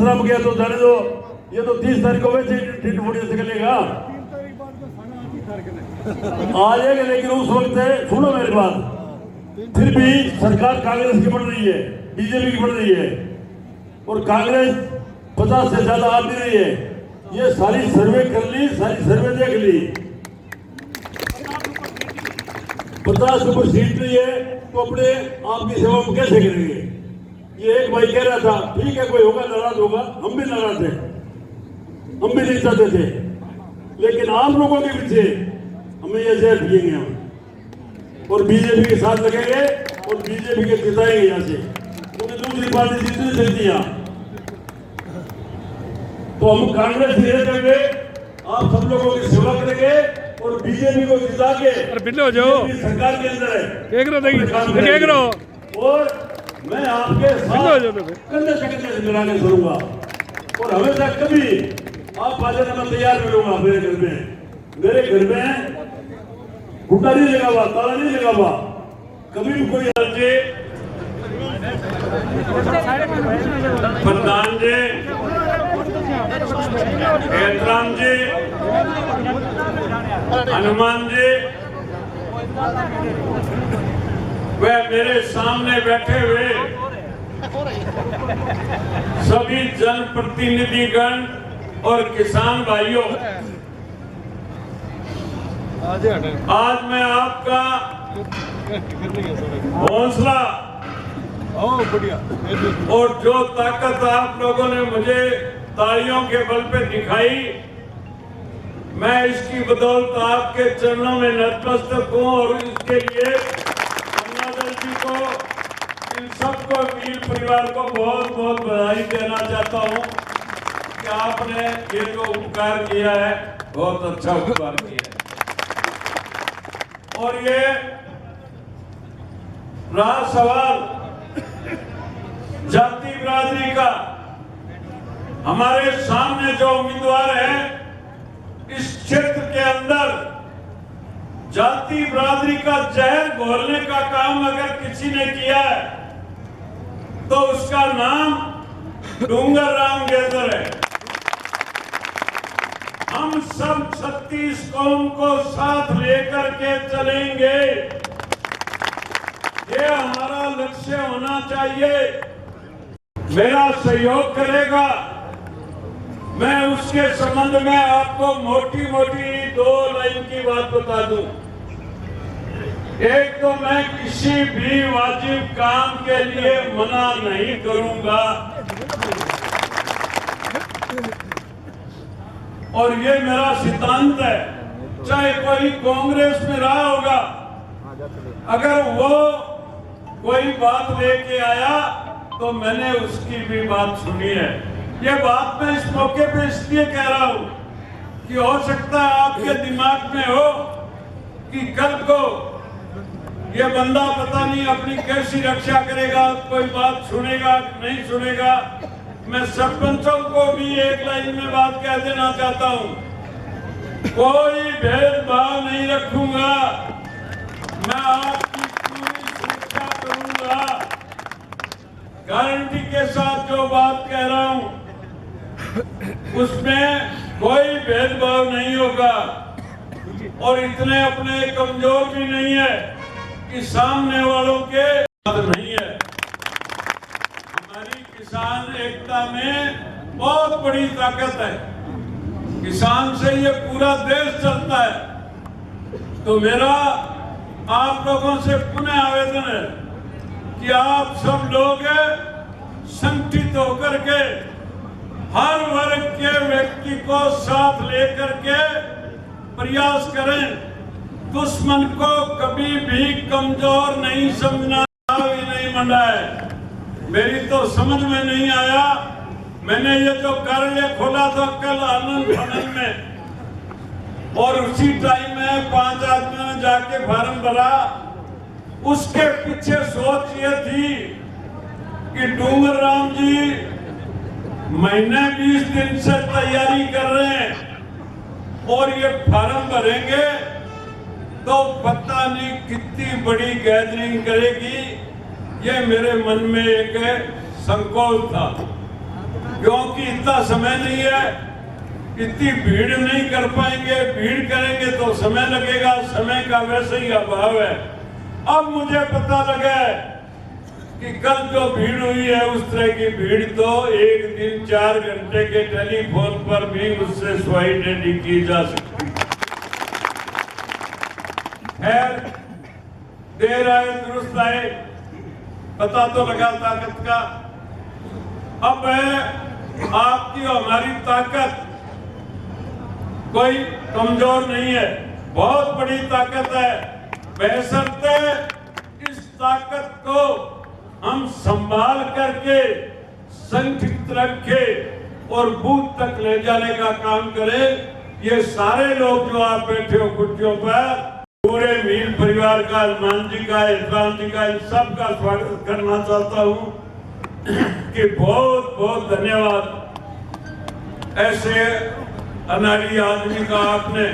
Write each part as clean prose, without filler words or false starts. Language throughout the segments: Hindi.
रम गया तो जाने दो, ये तो 30 तारीख को वैसे टिट फुटी से निकलेगा, आ जाएगा। लेकिन उस वक्त है, सुनो मेरी बात, फिर भी सरकार कांग्रेस की बन रही है, बीजेपी की बन रही है, और कांग्रेस 50 से ज्यादा आ नहीं रही है। ये सारी सर्वे कर ली, सारी सर्वे देख ली, 50 को कोई सीट नहीं है तो अपने आप की सेवा में कैसे करेंगे? ये एक भाई कह रहा था, ठीक है कोई होगा नाराज होगा, हम भी नाराज थे, हम भी नहीं चाहते थे, लेकिन आप लोगों के पीछे हमें ये जहर पिएंगे हम, और बीजेपी के साथ लगेंगे और बीजेपी के जिताएंगे यहाँ से, क्योंकि दूसरी पार्टी जीत नहीं सकती यहाँ। तो हम कांग्रेस से रहेंगे, आप सब लोगों की सेवा करेंगे और बीजेपी को जिता के सरकार के अंदर है, और मैं आपके साथ कंधे से कंधे से मिलाने करूंगा, और हमेशा कभी आप आ जाने में तैयार मिलूंगा। मेरे घर में घुटा नहीं लगा हुआ, ताला नहीं लगा हुआ, कभी भी कोई प्रधान जी, एहतराम जी, हनुमान जी, वह मेरे सामने बैठे हुए सभी जनप्रतिनिधिगण और किसान भाइयों, आज मैं आपका हौसला और जो ताकत आप लोगों ने मुझे तालियों के बल पे दिखाई, मैं इसकी बदौलत आपके चरणों में नतमस्तक हूं, और इसके लिए अन्नादल जी को, इन सबको, वीर परिवार को बहुत बहुत बधाई देना चाहता हूं कि आपने ये जो उपकार किया है, बहुत अच्छा उपकार किया है। और ये रहा सवाल जाति बिरादरी का, हमारे सामने जो उम्मीदवार है इस क्षेत्र के अंदर जाति बिरादरी का जहर घोलने का काम अगर किसी ने किया है तो उसका नाम डूंगर राम गेंदर है। हम सब 36 कौम को साथ लेकर के चलेंगे, ये हमारा लक्ष्य होना चाहिए। मेरा सहयोग करेगा, मैं उसके संबंध में आपको मोटी मोटी 2 लाइन की बात बता दूं। एक तो मैं किसी भी वाजिब काम के लिए मना नहीं करूंगा, और ये मेरा सिद्धांत है, चाहे कोई कांग्रेस में रहा होगा, अगर वो कोई बात लेके आया तो मैंने उसकी भी बात सुनी है। ये बात मैं इस मौके पे इसलिए कह रहा हूं कि हो सकता है आपके दिमाग में हो कि कल को ये बंदा पता नहीं अपनी कैसी रक्षा करेगा, कोई बात सुनेगा नहीं सुनेगा। मैं सरपंचों को भी एक लाइन में बात कह देना चाहता हूं, कोई भेदभाव नहीं रखूंगा, मैं आपकी पूरी सुरक्षा करूंगा। गारंटी के साथ जो बात कह रहा हूं उसमें कोई भेदभाव नहीं होगा, और इतने अपने कमजोर भी नहीं है कि सामने वालों के नहीं है। हमारी किसान एकता में बहुत बड़ी ताकत है, किसान से ये पूरा देश चलता है। तो मेरा आप लोगों से पुनः आवेदन है कि आप सब लोग संगठित होकर के हर वर्ग के व्यक्ति को साथ लेकर के प्रयास करें। दुश्मन को कभी भी कमजोर नहीं समझना, नहीं मंडाए। मेरी तो समझ में नहीं आया, मैंने ये जो कार्यालय खोला था कल आनंद भवन में, और उसी टाइम में 5 आदमियों ने जाके फार्म भरा। उसके पीछे सोच ये थी कि डूंगर राम जी महीने 20 दिन से तैयारी कर रहे हैं, और ये फार्म भरेंगे तो पता नहीं कितनी बड़ी गैदरिंग करेगी। ये मेरे मन में एक संकोच था, क्योंकि इतना समय नहीं है, इतनी भीड़ नहीं कर पाएंगे, भीड़ करेंगे तो समय लगेगा, समय का वैसे ही अभाव है। अब मुझे पता लगा कि कल जो भीड़ हुई है उस तरह की भीड़ तो एक दिन 4 घंटे के टेलीफोन पर भी उससे स्वाई नहीं की जा सकती। खैर, देर आए दुरुस्त आए, पता तो लगा ताकत का। अब है आपकी और हमारी ताकत कोई कमजोर नहीं है, बहुत बड़ी ताकत है। बशर्ते इस ताकत को हम संभाल करके संगठित रखे और बूथ तक ले जाने का काम करें। ये सारे लोग जो आप बैठे हो कुर्सियों पर, पूरे मील परिवार का, हनुमान जी का, इरफान जी का, इन सब का स्वागत करना चाहता हूं कि बहुत बहुत धन्यवाद। ऐसे अनाड़ी आदमी का आपने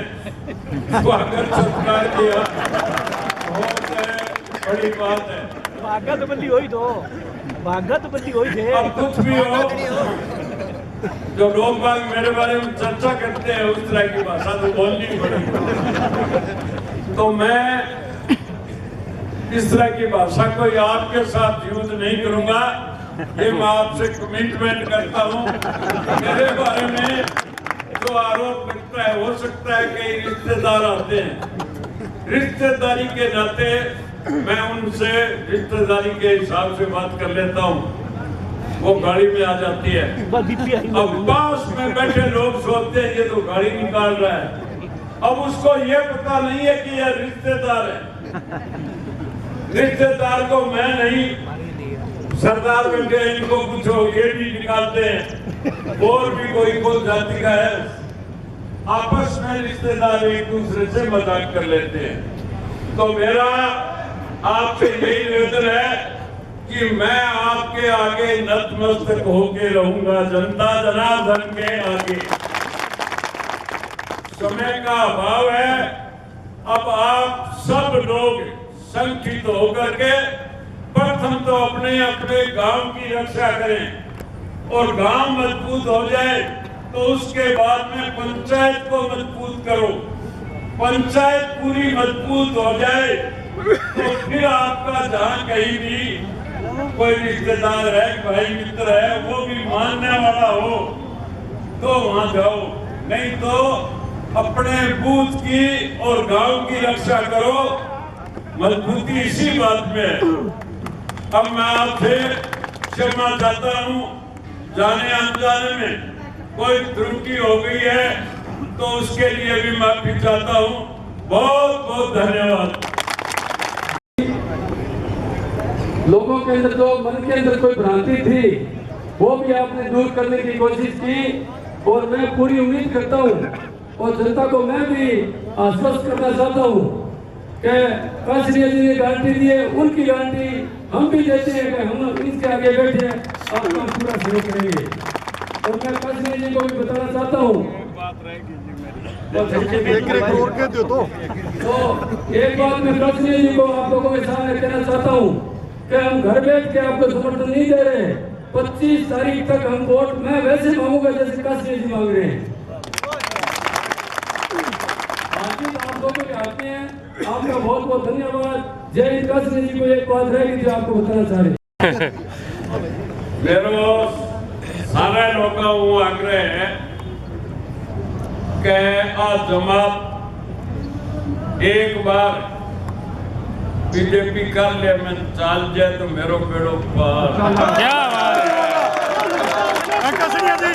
स्वागत सत्कार किया, बहुत बड़ी बात है। भागत बंदी हुई तो भागत बंदी हुई थे। अब कुछ भी हो, जो लोग बाग मेरे बारे में चर्चा करते हैं उस तरह की भाषा तो बोलनी पड़ेगी। तो मैं इस तरह की भाषा कोई आपके साथ यूज नहीं करूंगा, ये मैं आपसे कमिटमेंट करता हूं। मेरे बारे में जो आरोप लगता है, हो सकता है कई रिश्तेदार आते हैं, रिश्तेदारी के नाते मैं उनसे रिश्तेदारी के हिसाब से बात कर लेता हूँ, वो गाड़ी में आ जाती है। अब पास में बैठे लोग सोचते हैं ये तो गाड़ी निकाल रहा है, अब उसको ये पता नहीं है कि यह रिश्तेदार है। रिश्तेदार को मैं नहीं, सरदार बैठे इनको पूछो, ये भी निकालते हैं, और भी कोई जाति का है। आपस में रिश्तेदार एक दूसरे से मजाक कर लेते हैं। तो मेरा आपसे यही निवेदन है कि मैं आपके आगे नतमस्तक होके रहूंगा, जनता जनार्दन के आगे। समय का अभाव है, अब आप सब लोग संगठित होकर के प्रथम तो अपने अपने गांव की रक्षा करें, और गांव मजबूत हो जाए तो उसके बाद में पंचायत को मजबूत करो। पंचायत पूरी मजबूत हो जाए तो फिर आपका जहाँ कहीं भी कोई रिश्तेदार है, भाई मित्र है, वो भी मानने वाला हो तो वहां जाओ, नहीं तो अपने बूथ की और गांव की रक्षा करो। मजबूती इसी बात में है। अब मैं आपसे क्षमा चाहता हूं, जाने अनजाने में कोई त्रुटि हो गई है तो उसके लिए भी माफी चाहता हूं। बहुत बहुत धन्यवाद। लोगों के अंदर जो मन के अंदर कोई भ्रांति थी वो भी आपने दूर करने की कोशिश की, और मैं पूरी उम्मीद करता हूं और जनता को मैं भी आश्वस्त करना चाहता हूं कि काशरिया जी ने गारंटी दी है, उनकी गारंटी हम भी देते हैं कि हम इसके आगे बैठे आपका पूरा सहयोग करेंगे। और मैं काशरिया जी को भी बताना चाहता हूँ, तो एक बात मैं काशरिया जी को आप लोगों के सामने कहना चाहता हूँ कि हम घर बैठ के आपको समर्थन नहीं दे रहे। 25 तारीख तक हम वोट मैं वैसे मांगूंगा जैसे काशरिया जी मांग रहे हैं। बाकी आप लोगों के हाथ में है। आपका बहुत बहुत धन्यवाद। जय हिंद। काशरिया जी को एक बात रहेगी जो आपको बताना चाह रहे मेरे सारे लोगों आग्रह है कि आज जमात एक बार बीजेपी कर ले में चाल जाए तो मेरो बेड़ो पार। क्या काशरिया जी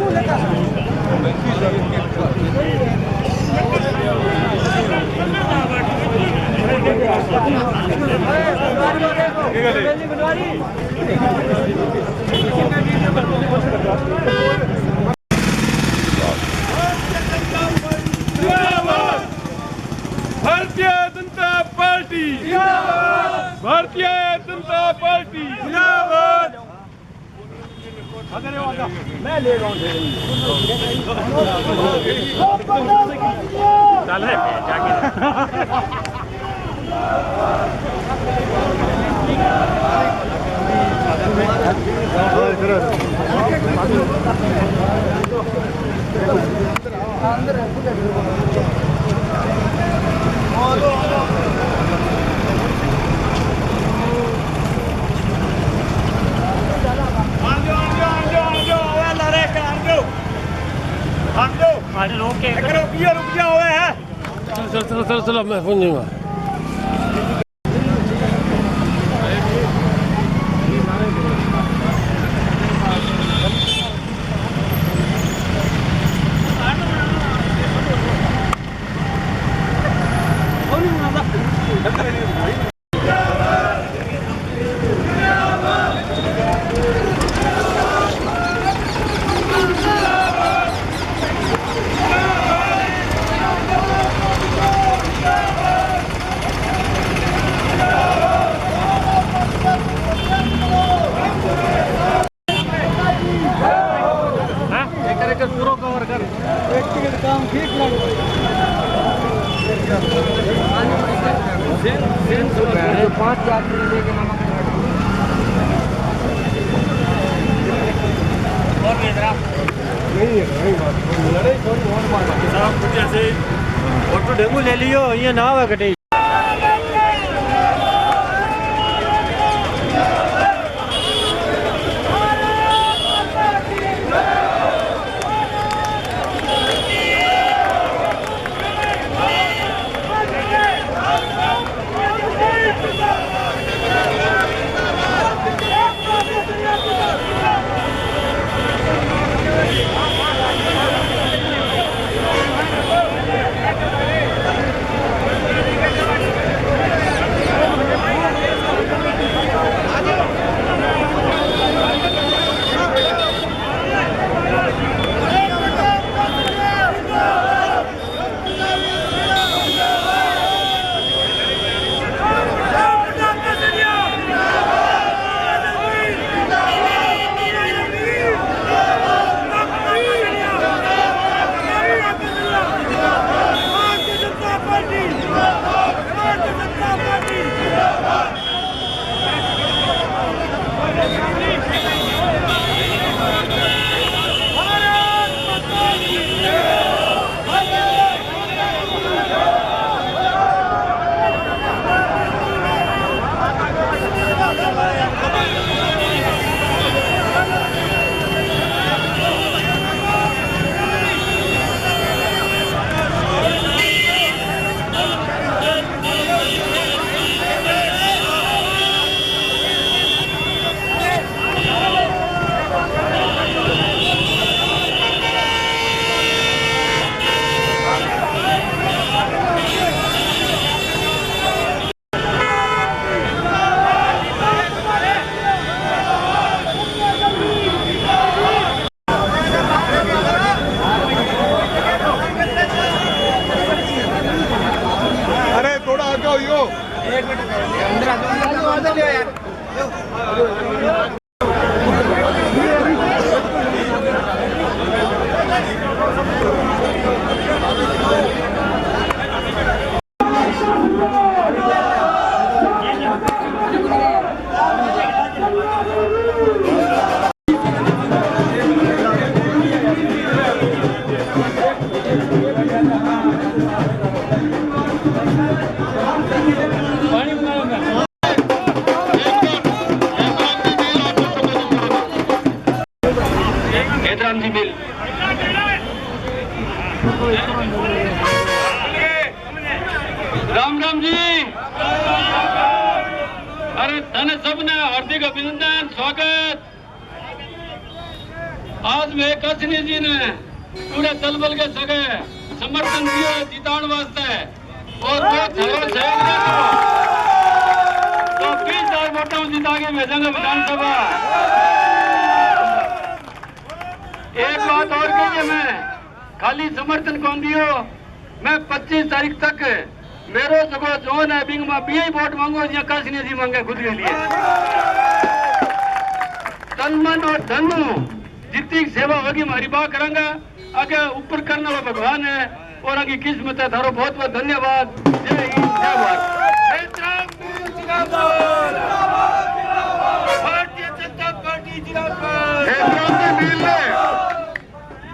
मिलेगा। भारतीय जनता पार्टी जिंदाबाद। भारतीय जनता पार्टी जिंदाबाद। मैं ले रहा हूँ चल रहे जाके चलो मैं पहुंचूंगा। पूरा कवर कर व्यक्तिगत काम ठीक लगे 5 यात्री लेके नमक और डेंगू ले लियो ये ना हुआ कटे राम राम जी। अरे धन सबने हार्दिक अभिनंदन स्वागत। आज में कसनी जी ने पूरे दलबल के सगे समर्थन दियो जिताण वास्ते और वो थारो सहयोग देगा तो 20,000 वोटों जिता के भेजेंगे विधानसभा। एक बात और कहिए, मैं खाली समर्थन कौन दियो, मैं 25 तारीख तक मेरो जगह जोन है बिंग में भी वोट मांगो या काशी जी मांगे खुद के लिए। तन मन और धन जितनी सेवा होगी हमारी बात करेंगे, आगे ऊपर करने वाला भगवान है और आगे किस्मत है। थारो बहुत बहुत धन्यवाद। जय हिंद, जय भारत। भारतीय जनता पार्टी जिंदाबाद।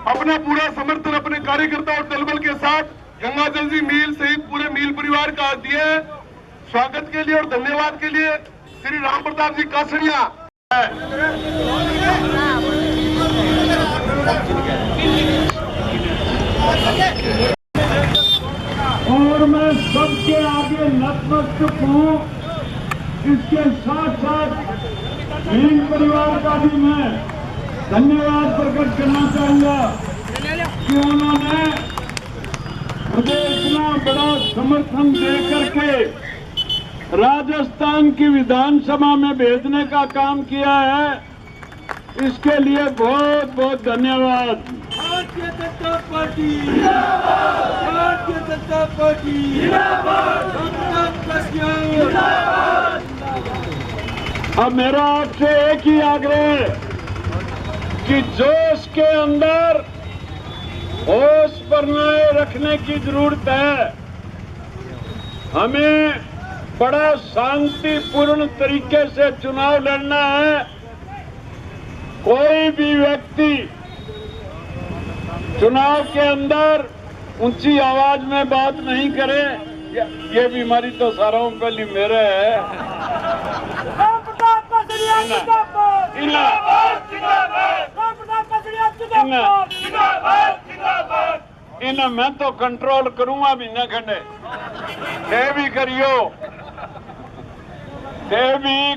अपना पूरा समर्थन अपने कार्यकर्ता और दलबल के साथ गंगाजल जी मील सहित पूरे मील परिवार का दिए स्वागत के लिए और धन्यवाद के लिए श्री राम प्रताप जी कासड़िया। और मैं सबके आगे नतमस्तक हूँ। इसके साथ साथ मील परिवार का भी मैं धन्यवाद प्रकट करना चाहूंगा कि उन्होंने मुझे इतना बड़ा समर्थन दे करके राजस्थान की विधानसभा में भेजने का काम किया है। इसके लिए बहुत बहुत धन्यवाद। भारतीय जनता पार्टी जिंदाबाद, भारतीय जनता पार्टी जिंदाबाद, अब मेरा आपसे एक ही आग्रह है कि जोश के अंदर होश बनाए रखने की जरूरत है। हमें बड़ा शांतिपूर्ण तरीके से चुनाव लड़ना है। कोई भी व्यक्ति चुनाव के अंदर ऊंची आवाज में बात नहीं करे। ये बीमारी तो सारों पहले मेरे है। इन्हें मैं तो कंट्रोल करूंगा महीना खंडे। भी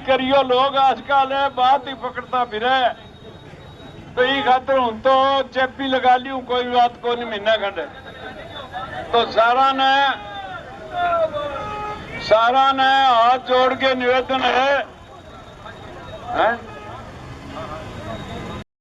करियो लोग आजकल है बात ही पकड़ता फिरे तो ये खातर हूं तो चेपी लगा ली हूं, कोई बात को नहीं महीना खंडे। तो सारा ने हाथ जोड़ के निवेदन है